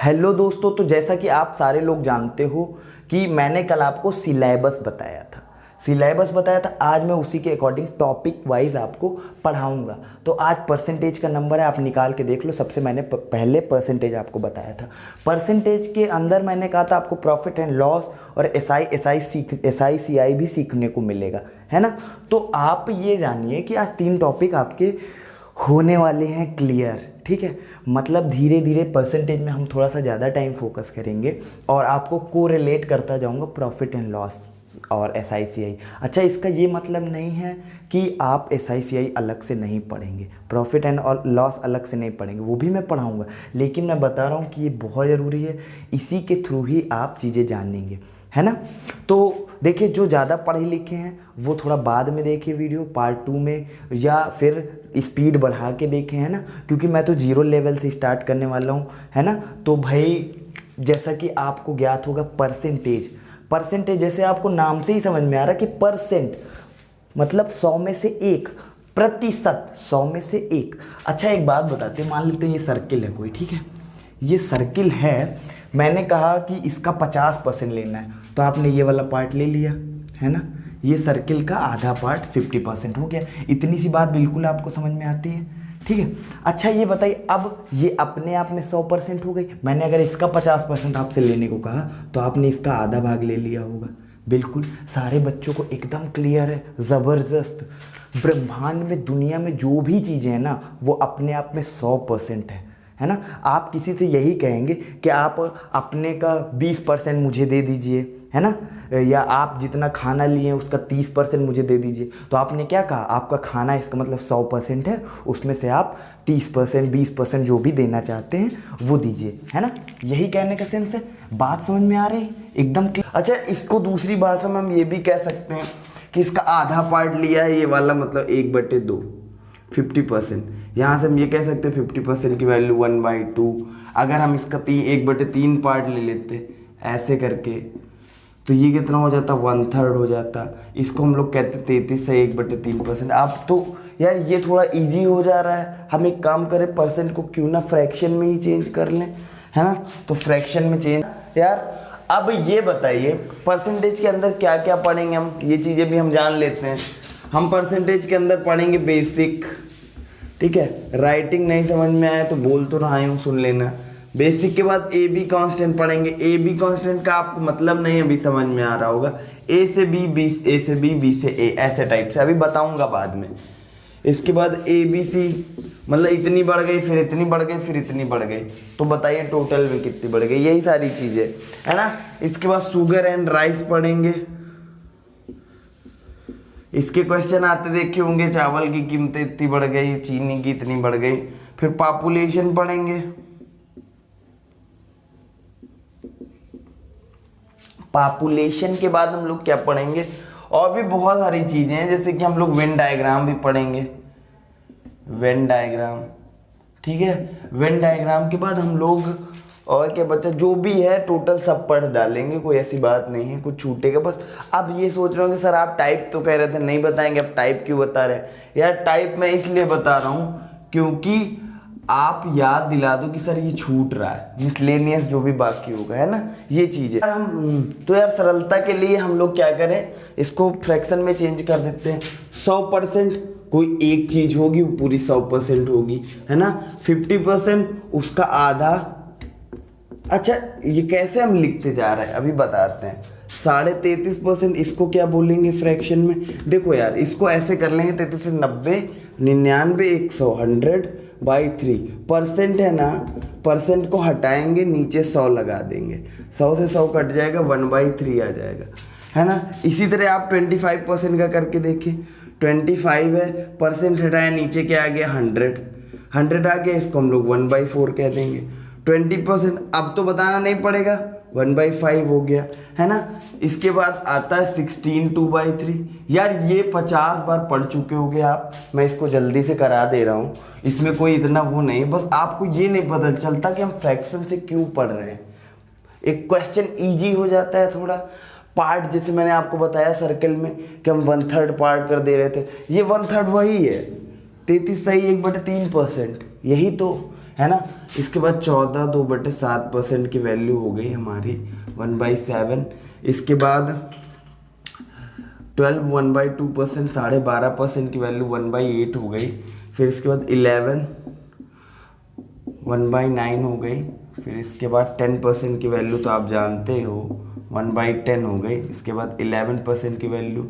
Hello दोस्तों, तो जैसा कि आप सारे लोग जानते हो कि मैंने कल आपको सिलेबस बताया था। आज मैं उसी के अकॉर्डिंग टॉपिक वाइज आपको पढ़ाऊंगा। तो आज परसेंटेज का नंबर है, आप निकाल के देख लो। सबसे मैंने पहले परसेंटेज आपको बताया था। परसेंटेज के अंदर मैंने कहा था आपको प्रॉफिट एंड लॉस और एसआई सीआई भी सीखने को मिलेगा, है ना। तो आप ये जानिए कि आज 3 टॉपिक आपके होने वाले हैं क्लियर, ठीक है। मतलब धीरे धीरे परसेंटेज में हम थोड़ा सा ज़्यादा टाइम फोकस करेंगे और आपको कोरिलेट करता जाऊंगा प्रॉफिट एंड लॉस और एसआईसीआई। अच्छा, इसका ये मतलब नहीं है कि आप एसआईसीआई अलग से नहीं पढ़ेंगे, प्रॉफिट एंड और लॉस अलग से नहीं पढ़ेंगे, वो भी मैं पढ़ाऊंगा। लेकिन मैं बता रहा हूँ कि ये बहुत ज़रूरी है, इसी के थ्रू ही आप चीज़ें जानेंगे, है ना। तो देखिए, जो ज़्यादा पढ़े लिखे हैं वो थोड़ा बाद में देखिए वीडियो पार्ट 2 में, या फिर स्पीड बढ़ा के देखें, है ना। क्योंकि मैं तो 0 लेवल से स्टार्ट करने वाला हूँ, है ना। तो भाई जैसा कि आपको ज्ञात होगा परसेंटेज जैसे आपको नाम से ही समझ में आ रहा है कि परसेंट मतलब 100 में से 1 प्रतिशत, 100 में से 1। अच्छा, एक बात बताते हैं, मान लेते हैं ये सर्किल है कोई, ठीक है। ये सर्किल है, मैंने कहा कि इसका 50% लेना है, तो आपने ये वाला पार्ट ले लिया, है ना। ये सर्किल का आधा पार्ट 50% हो गया। इतनी सी बात बिल्कुल आपको समझ में आती है, ठीक है। अच्छा, ये बताइए, अब ये अपने आप में 100% हो गई। मैंने अगर इसका 50% आपसे लेने को कहा तो आपने इसका आधा भाग ले लिया होगा। बिल्कुल सारे बच्चों को एकदम क्लियर है, ज़बरदस्त। ब्रह्मांड में, दुनिया में जो भी चीज़ें हैं ना, वो अपने आप में 100% है ना। आप किसी से यही कहेंगे कि आप अपने का 20% मुझे दे दीजिए, है ना, या आप जितना खाना लिए हैं उसका 30% मुझे दे दीजिए। तो आपने क्या कहा, आपका खाना इसका मतलब 100% है, उसमें से आप 30% 20% जो भी देना चाहते हैं वो दीजिए, है ना। यही कहने का सेंस है। बात समझ में आ रही है एकदम। अच्छा, इसको दूसरी भाषा में हम ये भी कह सकते हैं कि इसका आधा पार्ट लिया है, ये वाला मतलब 1/2 50%। यहाँ से हम ये कह सकते हैं 50% की वैल्यू 1/2। अगर हम इसका 1/3 पार्ट ले लेते ऐसे करके, तो ये कितना हो जाता, 1/3 हो जाता। इसको हम लोग कहते 33 से 1/3%। आप तो यार ये थोड़ा इजी हो जा रहा है। हम एक काम करें, परसेंट को क्यों ना फ्रैक्शन में ही चेंज कर लें, है ना। तो फ्रैक्शन में चेंज यार। अब ये बताइए परसेंटेज के अंदर क्या क्या पढ़ेंगे हम, ये चीज़ें भी हम जान लेते हैं। हम परसेंटेज के अंदर पढ़ेंगे बेसिक, ठीक है। राइटिंग नहीं समझ में आया तो बोल तो रहा हूँ, सुन लेना। बेसिक के बाद ए बी कांस्टेंट पढ़ेंगे। ए बी कांस्टेंट का आपको मतलब नहीं अभी समझ में आ रहा होगा। ए से बी, ए से बी, बी से ए, ऐसे टाइप से अभी बताऊंगा बाद में। इसके बाद ए बी सी मतलब इतनी बढ़ गई, फिर इतनी बढ़ गई, फिर इतनी बढ़ गई, तो बताइए टोटल में कितनी बढ़ गई। यही सारी चीज़ें, है ना। इसके बाद शुगर एंड राइस पढ़ेंगे। इसके क्वेश्चन आते देखे होंगे, चावल की कीमतें इतनी बढ़ गई, चीनी की इतनी बढ़ गई। फिर पॉपुलेशन पढ़ेंगे। पॉपुलेशन के बाद हम लोग क्या पढ़ेंगे, और भी बहुत सारी चीजें हैं, जैसे कि हम लोग वेन डायग्राम भी पढ़ेंगे। वेन डायग्राम, ठीक है। वेन डायग्राम के बाद हम लोग और क्या बच्चा, जो भी है टोटल सब पढ़ डालेंगे, कोई ऐसी बात नहीं है कुछ छूटेगा बस। अब ये सोच रहे हो कि सर आप टाइप तो कह रहे थे नहीं बताएंगे, अब टाइप क्यों बता रहे हैं। यार टाइप मैं इसलिए बता रहा हूँ क्योंकि आप याद दिला दो कि सर ये छूट रहा है, मिसलेनियस जो भी बाकी होगा, है ना, ये चीज़ है। हम तो यार सरलता के लिए हम लोग क्या करें, इसको फ्रैक्शन में चेंज कर देते हैं। 100% कोई एक चीज़ होगी वो पूरी 100% होगी, है ना। 50% उसका आधा। अच्छा, ये कैसे हम लिखते जा रहे हैं अभी बताते हैं। 33.5% इसको क्या बोलेंगे फ्रैक्शन में। देखो यार, इसको ऐसे कर लेंगे 33 से 90, 99, 100, 100/3 परसेंट है ना। परसेंट को हटाएंगे, नीचे 100 लगा देंगे, 100 से 100 कट जाएगा, 1/3 आ जाएगा, है ना। इसी तरह आप 25% का करके देखिए। 25 है, परसेंट हटाया, नीचे क्या आ गया, 100 आ गया, इसको हम लोग 1/4 कह देंगे। 20% अब तो बताना नहीं पड़ेगा, 1/5 हो गया, है ना। इसके बाद आता है 16 2/3। यार ये 50 बार पढ़ चुके होगे आप, मैं इसको जल्दी से करा दे रहा हूँ, इसमें कोई इतना वो नहीं। बस आपको ये नहीं पता चलता कि हम फ्रैक्शन से क्यों पढ़ रहे हैं। एक क्वेश्चन इजी हो जाता है थोड़ा। पार्ट जैसे मैंने आपको बताया सर्कल में कि हम 1/3 पार्ट कर दे रहे थे, ये 1/3 वही है। 33 सही 1/3%, यही तो है ना। इसके बाद 14 2/7% की वैल्यू हो गई हमारी 1/7। इसके बाद 12 1/2% 12.5% की वैल्यू 1/8 हो गई। फिर इसके बाद 11 1/9 हो गई। फिर इसके बाद 10% की वैल्यू तो आप जानते हो 1/10 हो गई। इसके बाद 11% की वैल्यू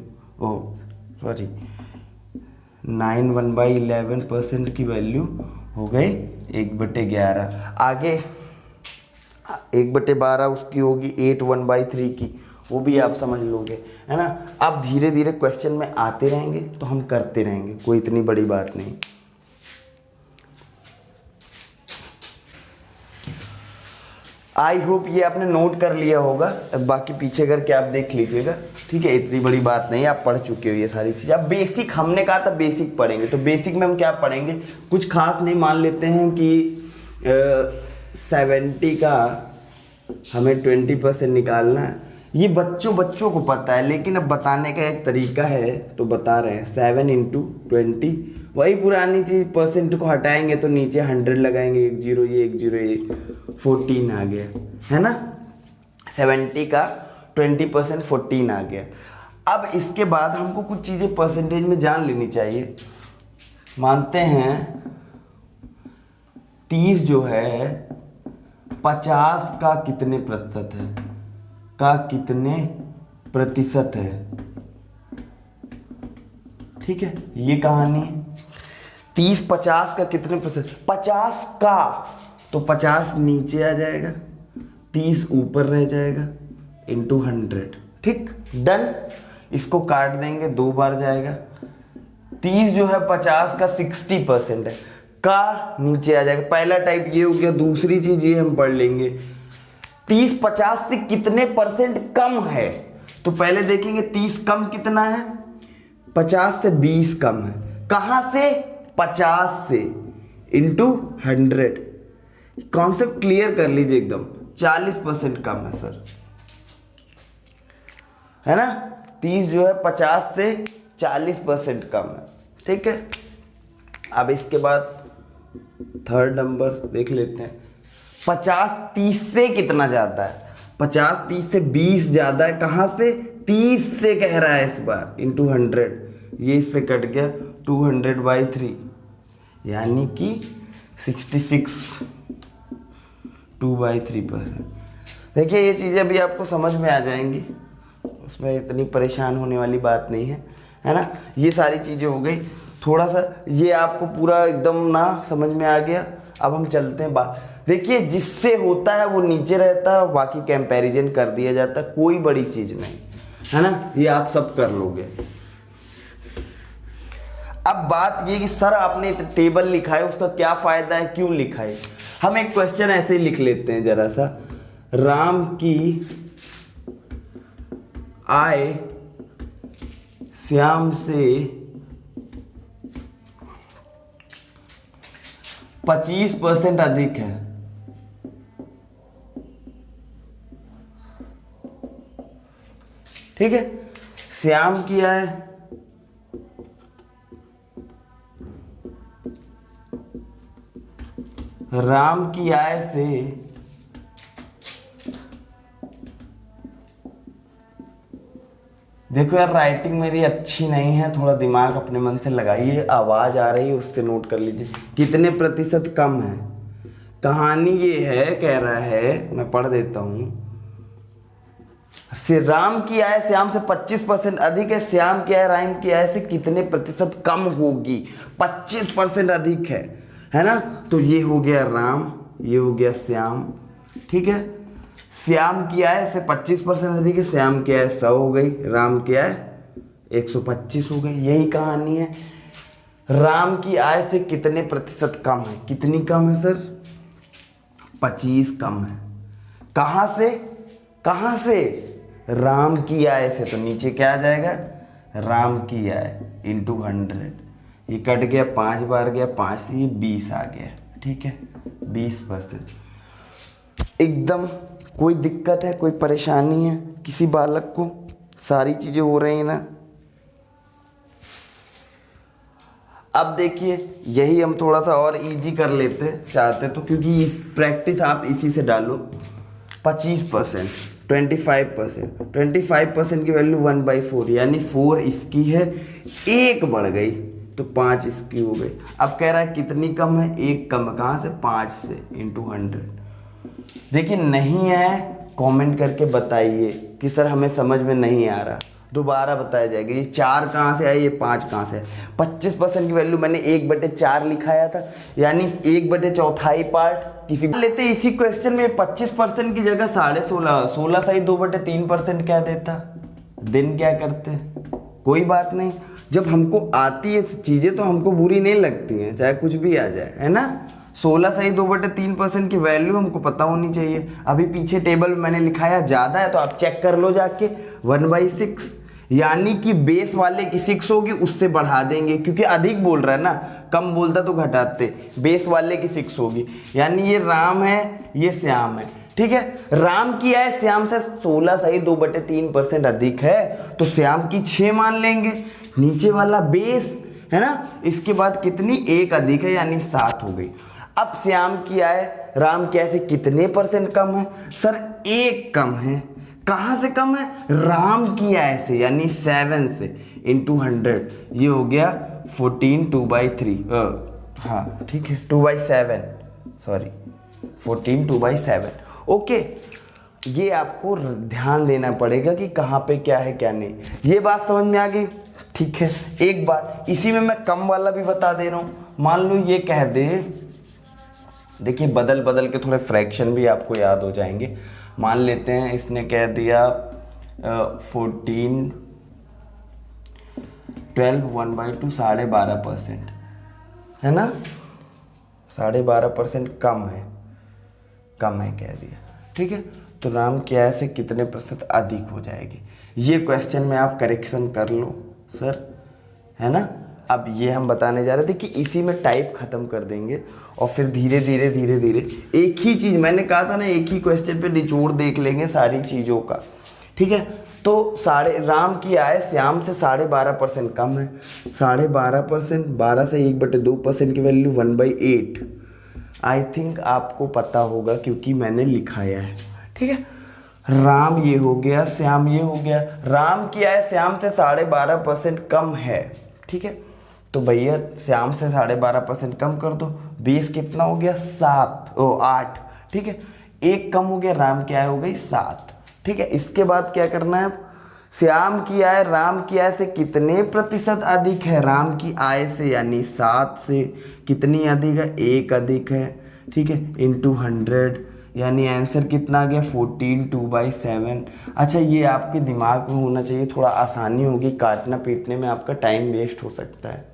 9 1/11% की वैल्यू हो गई 1/11। आगे 1/12 उसकी होगी 8 1/3 की, वो भी आप समझ लोगे, है ना। अब धीरे धीरे क्वेश्चन में आते रहेंगे तो हम करते रहेंगे, कोई इतनी बड़ी बात नहीं। आई होप ये आपने नोट कर लिया होगा, बाकी पीछे करके आप देख लीजिएगा, ठीक है। इतनी बड़ी बात नहीं, आप पढ़ चुके हो ये सारी चीज़। अब बेसिक, हमने कहा था बेसिक पढ़ेंगे, तो बेसिक में हम क्या पढ़ेंगे, कुछ खास नहीं। मान लेते हैं कि 70 का हमें 20% निकालना है। ये बच्चों को पता है, लेकिन अब बताने का एक तरीका है तो बता रहे हैं। 7 × 20, वही पुरानी चीज़, परसेंट को हटाएंगे तो नीचे 100 लगाएंगे, 1 0 ये 1 0 ये 14 आ गया, है ना। 70 का 20% 14 आ गया। अब इसके बाद हमको कुछ चीज़ें परसेंटेज में जान लेनी चाहिए। मानते हैं 30 जो है 50 का कितने प्रतिशत है, ठीक है। ये कहानी है। 30 50 का कितने प्रतिशत, 50 का तो 50 नीचे आ जाएगा, 30 ऊपर रह जाएगा, इंटू 100, ठीक, डन। इसको काट देंगे, 2 बार जाएगा। 30 जो है 50 का 60% है, का नीचे आ जाएगा। पहला टाइप ये हो गया। दूसरी चीज ये हम पढ़ लेंगे, 30 50 से कितने परसेंट कम है, तो पहले देखेंगे 30 कम कितना है, 50 से 20 कम है। कहां से, 50 से, इंटू 100। कॉन्सेप्ट क्लियर कर लीजिए एकदम। 40% कम है सर, है ना। 30 जो है 50 से 40% कम है, ठीक है। अब इसके बाद थर्ड नंबर देख लेते हैं। 50 30 से कितना ज्यादा है, 50 30 से 20 ज्यादा है। कहां से, 30 से कह रहा है इस बार, इंटू 100। ये इससे कट गया 200/3, यानी कि 66, 2/3%। देखिए ये चीज़ें भी आपको समझ में आ जाएंगी, उसमें इतनी परेशान होने वाली बात नहीं है ना। ये सारी चीज़ें हो गई। थोड़ा सा ये आपको पूरा एकदम ना समझ में आ गया। अब हम चलते हैं बात। देखिए जिससे होता है वो नीचे रहता है, बाकी कंपैरिजन कर दिया जाता है, कोई बड़ी चीज़ नहीं, है ना। ये आप सब कर लोगे। अब बात ये कि सर आपने टेबल लिखा है, उसका क्या फ़ायदा है, क्यों लिखा है। हम एक क्वेश्चन ऐसे ही लिख लेते हैं जरा सा। राम की आय श्याम से 25% अधिक है। ठीक है, श्याम की आय राम की आय से देखो यार, राइटिंग मेरी अच्छी नहीं है, थोड़ा दिमाग अपने मन से लगाइए। आवाज आ रही है उससे नोट कर लीजिए। कितने प्रतिशत कम है। कहानी ये है, कह रहा है, मैं पढ़ देता हूं। राम की आय श्याम से 25% अधिक है। श्याम की आय राम की आय से कितने प्रतिशत कम होगी, 25% अधिक है ना। तो ये हो गया राम, ये हो गया श्याम, ठीक है। श्याम की आय से 25% अधिक है, श्याम की आय 100 हो गई, राम की आय 125 हो गई। यही कहानी है। राम की आय से कितने प्रतिशत कम है, कितनी कम है सर, 25 कम है। कहां से, कहां से, राम की आय से। तो नीचे क्या आ जाएगा, राम की आय इंटू 100। ये कट गया, 5 बार गया, 5 से ये 20 आ गया, ठीक है, 20%। एकदम कोई दिक्कत है, कोई परेशानी है किसी बालक को, सारी चीजें हो रही हैं ना। अब देखिए यही हम थोड़ा सा और इजी कर लेते चाहते तो, क्योंकि इस प्रैक्टिस आप इसी से डालो। 25%, 25%, 25% की वैल्यू 1/4 यानी 4 इसकी है, 1 बढ़ गई तो 5 इसकी हो गई। अब कह रहा है कितनी कम है, 1 कम है, कहाँ से, 5 से, इंटू 100। देखिए नहीं है कमेंट करके बताइए कि सर हमें समझ में नहीं आ रहा, दोबारा बताया जाएगा। ये 4 कहाँ से आए, ये 5 कहाँ से आए। 25% की वैल्यू मैंने 1/4 लिखाया था, यानी 1/4 पार्ट किसी लेते। इसी क्वेश्चन में 25% की जगह 16.5, 16 सही 2/3% कह देता, दिन क्या करते। कोई बात नहीं, जब हमको आती है चीज़ें तो हमको बुरी नहीं लगती हैं, चाहे कुछ भी आ जाए, है ना। 16 सही 2/3% की वैल्यू हमको पता होनी चाहिए। अभी पीछे टेबल में मैंने लिखाया ज़्यादा है तो आप चेक कर लो जाके, 1/6 यानी कि बेस वाले की 6 होगी, उससे बढ़ा देंगे, क्योंकि अधिक बोल रहा है ना, कम बोलता तो घटाते। बेस वाले की 6 होगी, यानी ये राम है, ये श्याम है, ठीक है। राम की है, श्याम से 16 सही 2/3% अधिक है, तो श्याम की 6 मान लेंगे। नीचे वाला बेस है ना, इसके बाद कितनी, 1 अधिक है यानी 7 हो गई। अब श्याम की आय, राम की आय से कितने % कम है, सर 1 कम है। कहाँ से कम है, राम की आय से, यानी 7 से, इंटू 100, ये हो गया 14 2/3, हाँ ठीक है, 2/7, सॉरी 14 2/7। ओके, ये आपको ध्यान देना पड़ेगा कि कहाँ पे क्या है क्या नहीं। ये बात समझ में आ गई, ठीक है। एक बात इसी में मैं कम वाला भी बता दे रहा हूँ। मान लो ये कह दे, देखिए बदल बदल के थोड़े फ्रैक्शन भी आपको याद हो जाएंगे। मान लेते हैं इसने कह दिया 14 12 1/2 12.5%, है ना, 12.5% कम है, कम है कह दिया, ठीक है। तो राम की आय से कितने % अधिक हो जाएगी, ये क्वेश्चन में आप करेक्शन कर लो सर, है ना। अब ये हम बताने जा रहे थे कि इसी में टाइप खत्म कर देंगे और फिर धीरे धीरे धीरे धीरे एक ही चीज़, मैंने कहा था ना, एक ही क्वेश्चन पे निचोड़ देख लेंगे सारी चीज़ों का, ठीक है। तो राम की आय श्याम से 12.5% कम है। 12.5%, 12 से 1/2% की वैल्यू 1/8। आई थिंक आपको पता होगा क्योंकि मैंने लिखाया है, ठीक है। राम ये हो गया, श्याम ये हो गया। राम की आय श्याम से 12.5% कम है, ठीक है। तो भैया श्याम से 12.5% कम कर दो, बेस कितना हो गया, 8, ठीक है। 1 कम हो गया, राम की आय हो गई 7, ठीक है। इसके बाद क्या करना है, श्याम की आय राम की आय से कितने % अधिक है, राम की आय से, यानी 7 से कितनी अधिक है, 1 अधिक है, ठीक है, इंटू 100, यानी आंसर कितना आ गया, 14 2/7। अच्छा, ये आपके दिमाग में होना चाहिए, थोड़ा आसानी होगी, काटना पीटने में आपका टाइम वेस्ट हो सकता है।